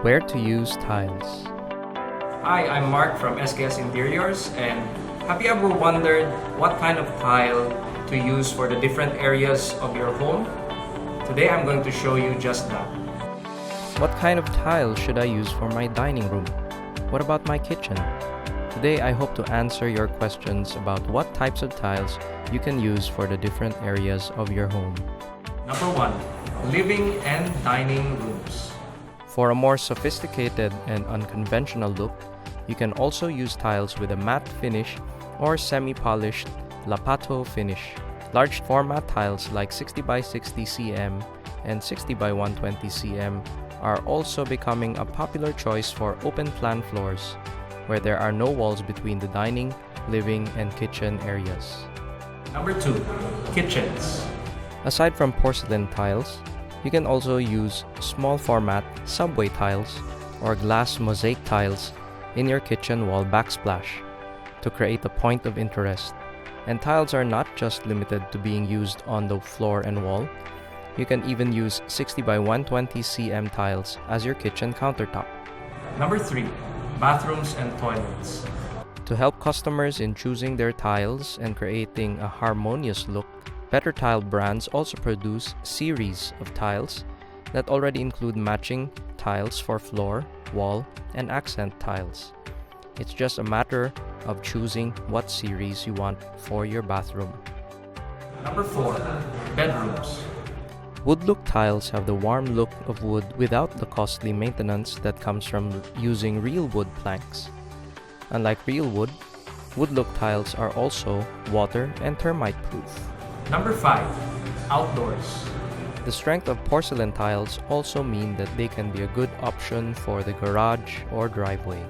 Where to use tiles. Hi, I'm Mark from SKS Interiors, and have you ever wondered what kind of tile to use for the different areas of your home? Today I'm going to show you just that. What kind of tile should I use for my dining room? What about my kitchen? Today I hope to answer your questions about what types of tiles you can use for the different areas of your home. Number 1. Living and dining rooms. For a more sophisticated and unconventional look, you can also use tiles with a matte finish or semi-polished lapato finish. Large format tiles like 60 by 60 cm and 60 by 120 cm are also becoming a popular choice for open plan floors, where there are no walls between the dining, living, and kitchen areas. Number 2. Kitchens. Aside from porcelain tiles, you can also use small format subway tiles or glass mosaic tiles in your kitchen wall backsplash to create a point of interest. And tiles are not just limited to being used on the floor and wall. You can even use 60 by 120 cm tiles as your kitchen countertop. Number 3. Bathrooms and toilets. To help customers in choosing their tiles and creating a harmonious look, better tile brands also produce series of tiles that already include matching tiles for floor, wall, and accent tiles. It's just a matter of choosing what series you want for your bathroom. Number 4. Bedrooms. Wood look tiles have the warm look of wood without the costly maintenance that comes from using real wood planks. Unlike real wood, wood look tiles are also water and termite proof. Number 5. Outdoors. The strength of porcelain tiles also mean that they can be a good option for the garage or driveway.